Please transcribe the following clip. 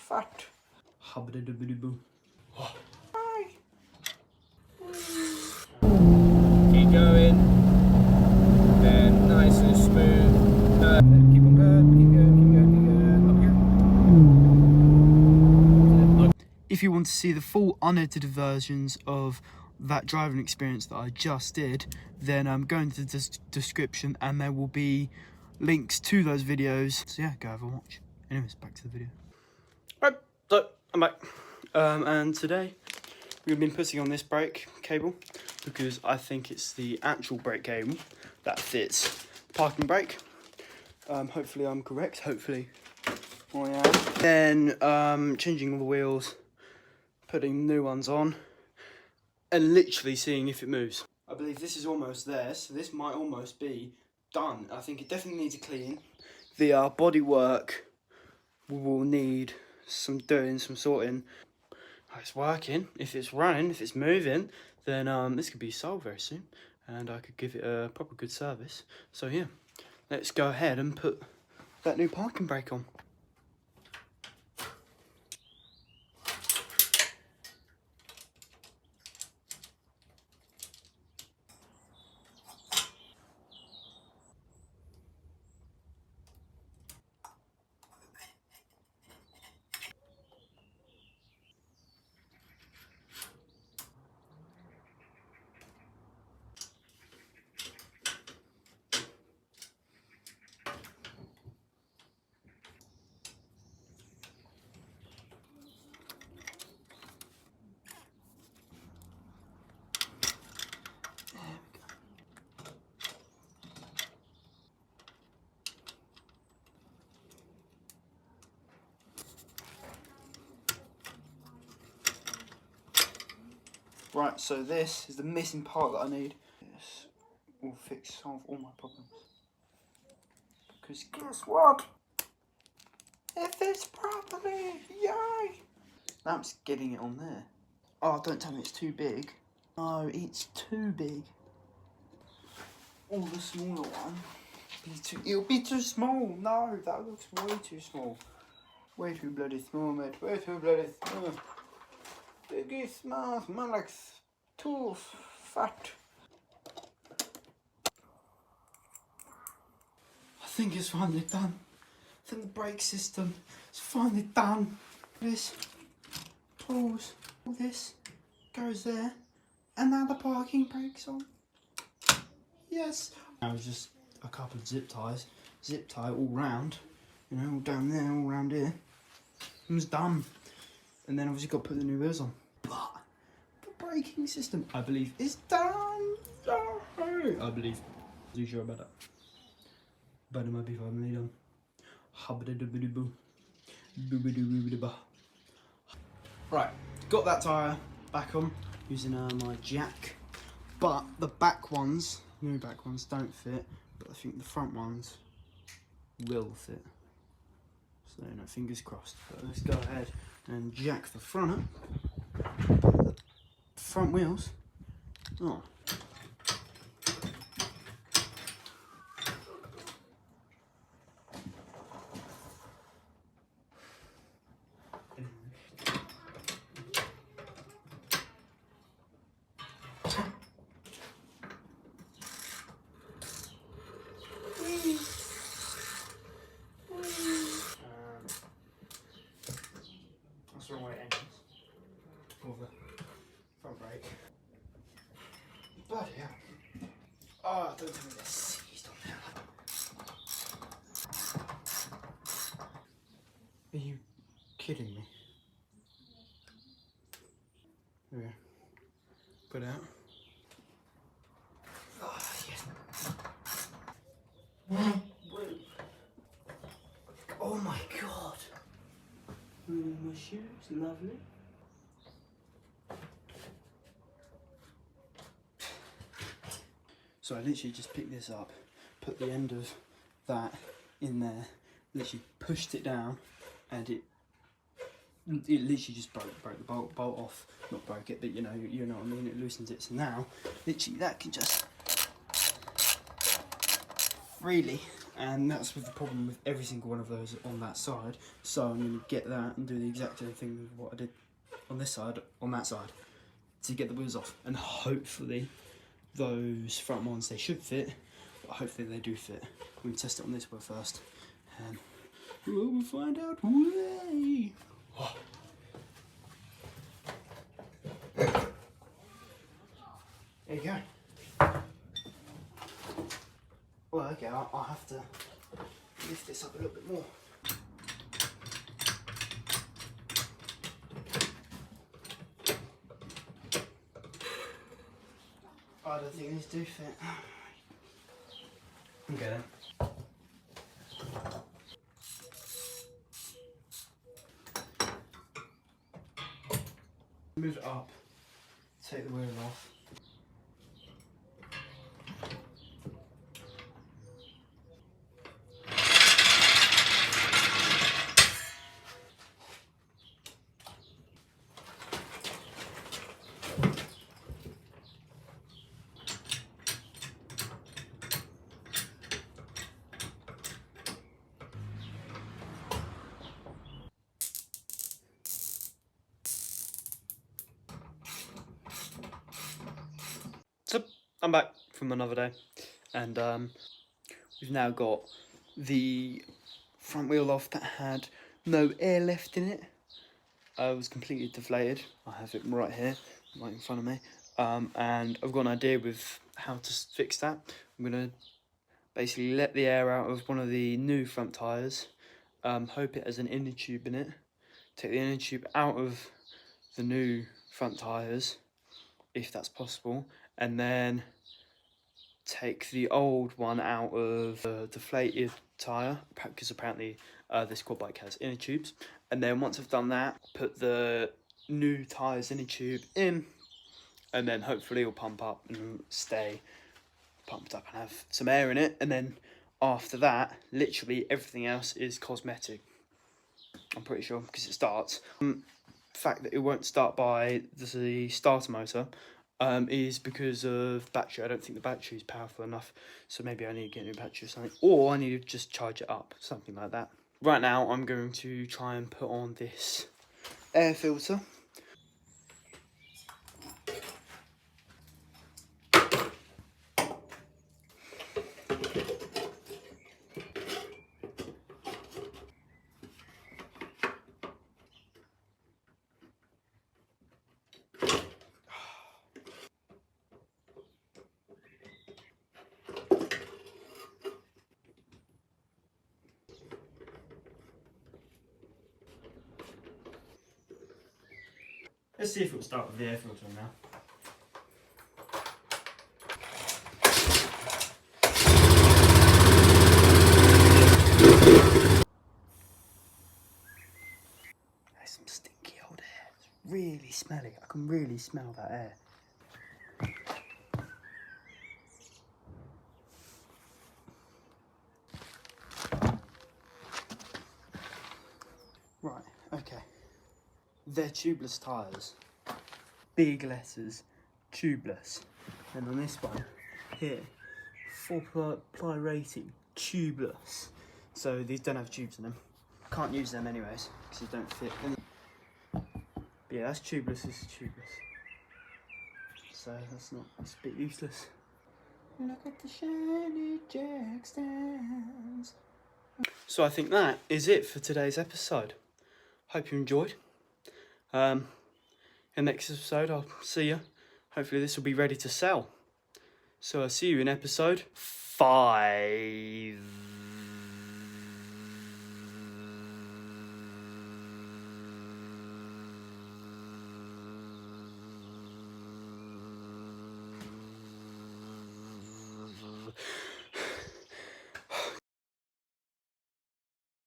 fat. Hubba-da-dubba-doo. Hi. Keep going. Then nice and smooth. Keep on going, keep going. Up here. If you want to see the full unedited versions of that driving experience that I just did, then go into the description and there will be links to those videos. So yeah, go have a watch. Anyways, back to the video. Right, so I'm back. And today we've been putting on this brake cable because I think it's the actual brake cable that fits the parking brake. Hopefully I'm correct, hopefully I am. Then changing all the wheels, putting new ones on, and literally seeing if it moves. I believe this is almost there, so this might almost be done. I think it definitely needs a clean. The bodywork will need some doing, some sorting. It's working, if it's running, if it's moving, then this could be sold very soon and I could give it a proper good service. So yeah, let's go ahead and put that new parking brake on. Right, so this is the missing part that I need. This will solve all my problems. Because guess what? It fits properly! Yay! Now I'm just getting it on there. Oh, don't tell me it's too big. No, it's too big. All the smaller one. It'll be too small. No, that looks way too small. Way too bloody small, mate. Way too bloody small. Biggie small, man, like too fat. I think it's finally done. I think the brake system is finally done. This pulls, all this goes there, and now the parking brake's on. Yes. Now it's just a couple of zip tie all round, you know, all down there, all round here. It was done. And then obviously got to put the new wheels on. But the braking system, I believe, is done. I believe. Are you sure about that? But it might be finally done. Right, got that tyre back on using my jack. But the back ones, new back ones, don't fit. But I think the front ones will fit. So, no, fingers crossed. But let's go ahead and jack the front up. Put the front wheels on. That's the wrong way it ends. Or the front brake. Bloody hell. Oh, don't tell me they're seized on there. Are you kidding me? There we go. Put it out. Oh, yes. Oh my god. My shoes, lovely. So I literally just picked this up, put the end of that in there, literally pushed it down, and it literally just broke the bolt off. Not broke it, but you know what I mean. It loosens it. So now, literally, that can just freely and that's with the problem with every single one of those on that side. So I'm going to get that and do the exact same thing with what I did on this side, on that side, to get the wheels off, and hopefully those front ones, they should fit, but hopefully they do fit. We'll test it on this wheel first, and we'll find out. Way. Oh. There you go. Well, okay, I'll have to lift this up a little bit more. I don't think these do fit. Okay then. Move it up, take the wheel off. So I'm back from another day, and we've now got the front wheel off that had no air left in it. It was completely deflated. I have it right here, right in front of me, and I've got an idea with how to fix that. I'm going to basically let the air out of one of the new front tyres, hope it has an inner tube in it, take the inner tube out of the new front tyres, if that's possible, and then take the old one out of the deflated tyre, because apparently this quad bike has inner tubes, and then once I've done that, put the new tyres inner tube in, and then hopefully it'll pump up and stay pumped up and have some air in it, and then after that literally everything else is cosmetic, I'm pretty sure, because it starts. The fact that it won't start by the starter motor is because of battery. I don't think the battery is powerful enough, so maybe I need to get a new battery or something, or I need to just charge it up, something like that. Right now I'm going to try and put on this air filter. Let's see if it'll start with the air filter now. There's some stinky old air. It's really smelly. I can really smell that air. Right, okay. They're tubeless tyres. Big letters, tubeless. And on this one, here, 4-ply rating, tubeless. So these don't have tubes in them. Can't use them anyways, because they don't fit. But yeah, that's tubeless, this is tubeless. So that's not, it's a bit useless. Look at the shiny jack stands. So I think that is it for today's episode. Hope you enjoyed. In the next episode, I'll see you. Hopefully this will be ready to sell. So I'll see you in episode 5.